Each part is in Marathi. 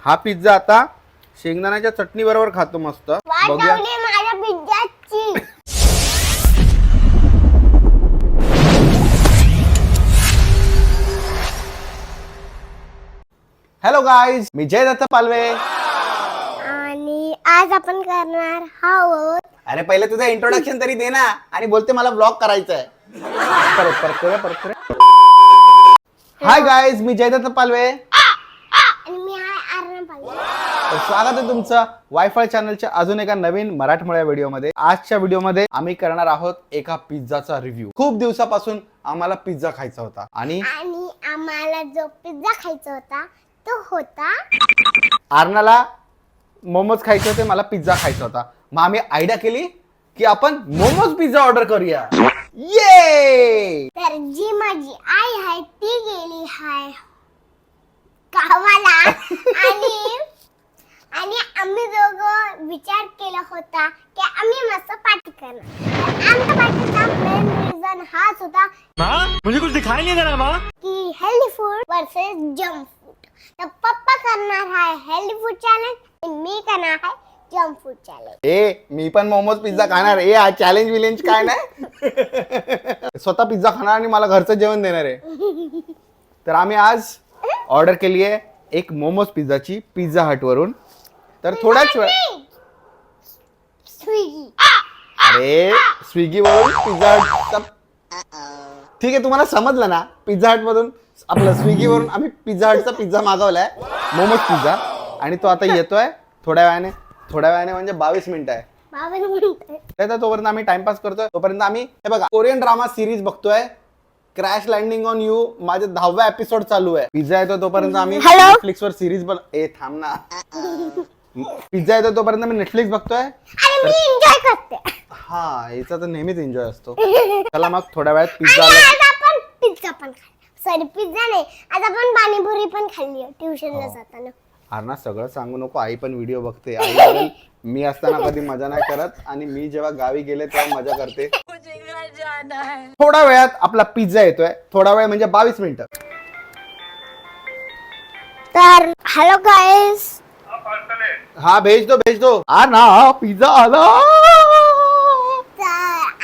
हा पिझ्झा आता शेंगदाण्याच्या चटणी बरोबर खातो मस्त. बघूया माझ्या पिझ्झाची. हॅलो गाईज, मी जय दत्त पालवे आणि आज आपण करणार आहोत. अरे पहिले तुझं इंट्रोडक्शन तरी दे ना. आणि बोलते मला ब्लॉग करायचा आहे. परत. हाय गाईज, मी जय दत्त पालवे आणि मी आहे आर्यन पालवे. तर स्वागत आहे तुमचं वायफाय चॅनलच्या अजून एका नवीन मराठमोळ्या व्हिडिओमध्ये. आजच्या व्हिडिओमध्ये आम्ही करणार आहोत एका पिझ्झाचा रिव्ह्यू. खूप दिवसापासून आम्हाला पिझ्झा खायचा होता आणि आम्हाला जो पिझ्झा खायचा होता तो होता आर्नाला मोमोज खायचे होते, मला पिझ्झा खायचा होता. मग आम्ही आयडिया केली की आपण मोमोज पिझ्झा ऑर्डर करूया. ये तर जी माझी आई आहे ती गेली आहे गावाला आणि आम्ही दोघं विचार केला होता की आम्ही मस्त पार्टी करणार. आमच्या पार्टीचा मेन रिझन हाच होता मुझे कुछ दिखाई नहीं दे रहा माँ. की healthy food versus junk food. तर पप्पा करणार आहे हेल्दी फूड चॅलेंज आणि मी करणार आहे जंक फूड चॅलेंज. मी पण मोमोज पिझ्झा खाणार. चॅलेंज विलेंज काय नाही. स्वतः पिझ्झा खाणार आणि मला घरचं जेवण देणार आहे. तर आम्ही आज ऑर्डर केली आहे एक मोमोज पिझ्झाची पिझ्झा हट वरून. तर थोड्याच वेळ स्विगी. अरे स्विगी वरून पिझ्झा हट. ठीक आहे, तुम्हाला समजलं ना. पिझ्झा हट मधून आपलं स्विगी वरून आम्ही पिझ्झा हटचा पिझ्झा मागवलाय, मोमोज पिझ्झा. आणि तो आता येतोय थोड्या वेळाने म्हणजे 22 मिनिटं आहे. तर तोपर्यंत आम्ही टाइमपास करतोय. तोपर्यंत आम्ही हे बघा कोरियन ड्रामा सिरीज बघतोय. क्रॅश लँडिंग ऑन यू माझे 10वा एपिसोड चालू आहे. पिझ्झा येतो तोपर्यंत आम्ही नेटफ्लिक्स वर सिरीज थांब ना. पिझ्झा येतो तोपर्यंत मी नेटफ्लिक्स बघतोय. आणि मी एन्जॉय करते. हा, याचा तर नेहमीच एन्जॉय असतो. चला मग थोड्या वेळात पिझ्झा आणि आज आपण पिझ्झा पण खाल्ला. सॉरी, पिझ्झा नाही, आज आपण पाणीपुरी पण खाल्ली ट्युशनला जाताना. अरे ना, सगळं सांगू नको. आई पण व्हिडिओ बघते. आई म्हणेल, मी असताना कधी मजा नाही करत आणि मी जेव्हा गावी गेले तेव्हा मजा करते. थोड्या वेळात आपला पिझ्झा येतोय. थोडा वेळ म्हणजे 22 मिनिटं. तर हॅलो गाईस, हा भेज दो. ना पिझ्झा आला. तर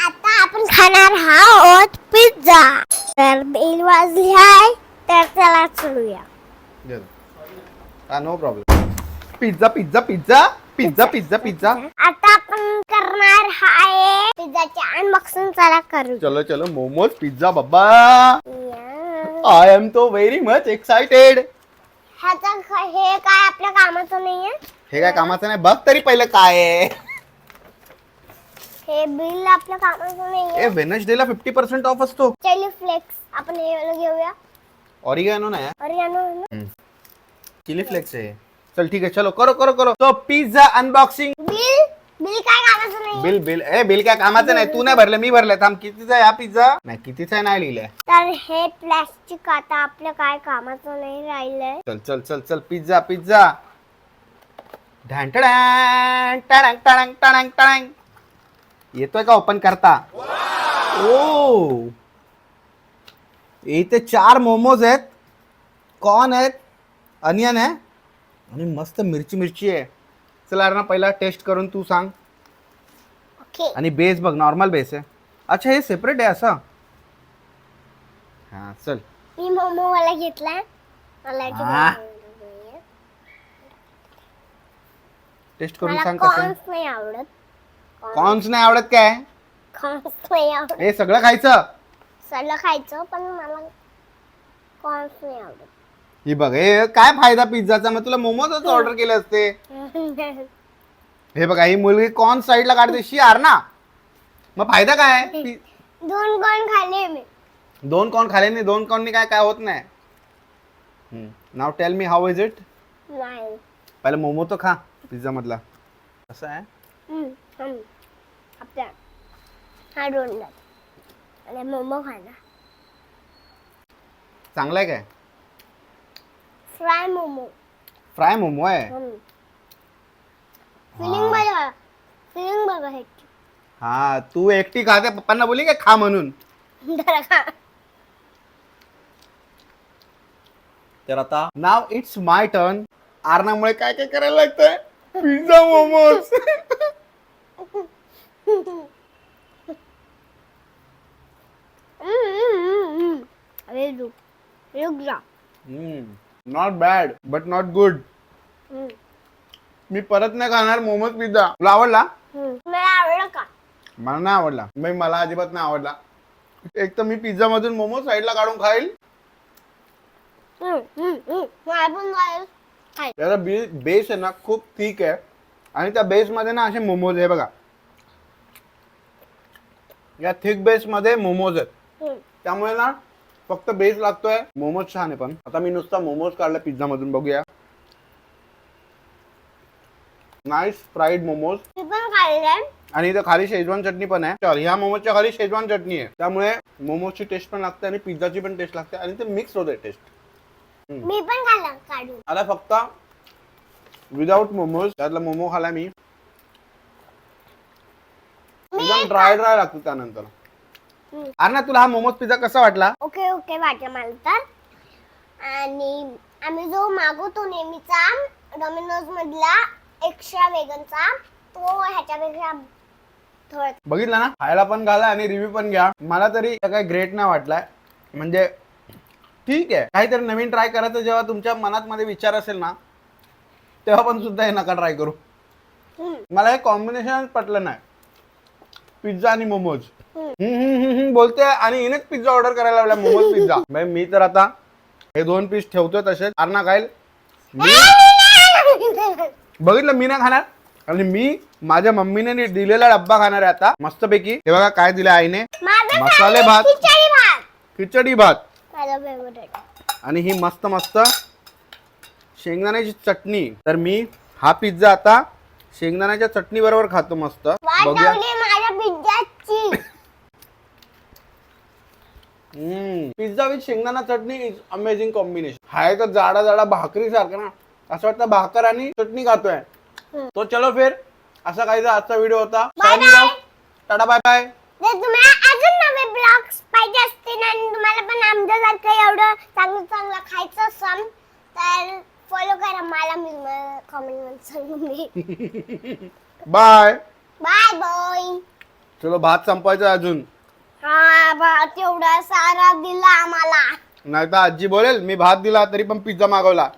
आता आपण खाणार आहोत पिझ्झा. तर बेल वाजली आहे, तर चला चलूया. No problem. पिझ्झा. आता आपण करणार आहे पिझ्झाचे अनबॉक्सिंग. चला करू. चलो मोमोज पिझ्झा बाबा. आय एम तो व्हेरी मच एक्साइटेड. हे काय आपल्या कामाचं नाहीये. हे काय कामाचं नाही. बघ तरी पहिलं काय आहे. हे बिल आपल्या कामाचं नाहीये. वेनसडेला 50% ऑफ असतो. चिली फ्लेक्स आपण हे वाला घेऊया. ऑरिगॅनो नाही, अरे चिली फ्लेक्स आहे. चल ठीक आहे, चलो करो. तो पिझ्झा अनबॉक्सिंग. बिल काय कामाचं नाही. बिल काय कामाचं नाही. तू नाही भरलं, मी भरलं. थांब, कितीचा आहे हा पिझ्झा? नाही, कितीचा आहे नाही लिहिलंय. तर हे प्लास्टिक आता आपल्या काय कामाचं नाही राहिलंय. चल पिझ्झा. टांग. येतोय का ओपन करता? ओ, इथे 4 मोमोज आहेत, कॉर्न आहेत, अनियन आहे आणि मस्त मिरची आहे. चला ना, पहिला टेस्ट करून तू सांग. ओके. आणि बेस बघ, नॉर्मल बेस आहे. अच्छा, हे सेपरेट आहे असं. हा, चल. मी मोमो वाला घेतलाय. मला टेस्ट करून सांग कसं. कॉर्न्स नाही आवडत. कॉर्न्स नाही आवडत काय? कॉर्न्स नाही आवडत. हे सगळं खायचं. सगळं खायचं पण मला कॉर्न्स नाही आवडत. ही बघ, हे काय फायदा पिझ्झाचा? मग तुला मोमोजच ऑर्डर केले असते. हे बघा, ही मुलगी कॉर्न साईडला काढते. यार ना, मग फायदा काय? 2 कॉर्न खाल्ले मी. 2 कॉर्न खाले नाही. 2 कॉर्ननी काय होत नाही. Now tell me how is it. नाही. पहिले मोमो तो खा पिझ्झा मधला. कसं आहे? आपल्या हा डोनट आणि मोमो खाना. चांगला आहे काय? फ्राय मोमो. फ्राय मोमो आहे. फिलिंग बघा ह्याची. हा, तू एकटी खाते. पप्पांना बोली काय खा म्हणून? तर आता नाव इट्स माय टर्न. आरणामुळे काय काय करायला लागतंय पिझ्झा मोमोज. अरे रुक जा. Not bad but not good. मी परत नाही खाणार मोमोज पिझ्झा. तुला आवडला? मला आवडलं का? मला नाही आवडला. मला अजिबात नाही आवडला. एक तर मी पिझ्झा मधून मोमोज साईडला काढून खाईल. मला पण जाईल. त्याचा बेस आहे ना खूप थिक आहे आणि त्या बेस मध्ये ना असे मोमोज आहे बघा. या थिक बेस मध्ये मोमोज आहेत त्यामुळे ना फक्त बेस लागतोय. मोमोज छान आहे पण आता मी नुसता मोमोज काढला पिझ्झा मधून. बघूया. Nice fried momos. मी पण खाल्लंय. आणि इथं खाली शेजवान चटणी पण आहे. तर ह्या मोमोजच्या खाली शेजवान चटणी आहे त्यामुळे मोमोजची टेस्ट पण लागते आणि पिझ्झाची पण टेस्ट लागते आणि ते मिक्स होते टेस्ट. मी पण खाल्लं काढून. आता फक्त विदाउट मोमोज. त्यातला मोमो खाला मी. एकदम ड्राय लागतो त्यानंतर. अरे ना तुला हा मोमोज पिझ्झा कसा वाटला? ओके वाटलं मला तर. आणि आम्ही जो मागवतो नेहमीचा डॉमिनोज मधला एक्स्ट्रा वेगनचा तो ह्याच्यापेक्षा थोडा. बघितला ना खायला पण घाला आणि रिव्ह्यू पण घ्या. मला तरी काही ग्रेट नाही वाटलाय. म्हणजे ठीक आहे काहीतरी नवीन ट्राय करायचं जेव्हा तुमच्या मनात मध्ये विचार असेल ना तेव्हा पण सुद्धा हे नका ट्राय करू. मला हे कॉम्बिनेशन पटलं नाही पिझ्झा आणि मोमोज. बोलते आणि हिनेच पिझ्झा ऑर्डर करायला लावला मोमोज पिझ्झा. मी तर आता हे 2 पीस ठेवतोय तसेच. अण्णा खाईल. बघितलं मी नाही खाणार आणि मी माझ्या मम्मीने दिलेला डब्बा खाणार आहे आता मस्तपैकी. हे बघा काय दिलं आईने. मसाले भात, खिचडी भात आणि ही मस्त मस्त शेंगदाण्याची चटणी. तर मी हा पिझ्झा आता शेंगदाण्याच्या चटणी बरोबर खातो मस्त. बघूया. पिझ्झा विथ शेंगदाणा चटणी इज अमेझिंग कॉम्बिनेशन. हाय तर जाडा जाडा भाकरी सारखं ना असं वाटतं भाकर आणि चटणी खातोय. तो चलो फिर असा काहीचा आजचा व्हिडिओ होता. Tata bye bye. जर तुम्हाला अजून नवे ब्लॉग्स पाहिजे असतील आणि तुम्हाला पण आमच्यासारखं एवढं चांगलं चांगलं खायचं असेल तर फॉलो करा मला. मी तुम्हाला कॉमेंट मध्ये सांगून. Bye bye bye. चलो भात संपवायचा अजून. हा भात एवढा सारा दिला आम्हाला. नाही तर आजी बोलेल मी भात दिला तरी पण पिझ्झा मागवला.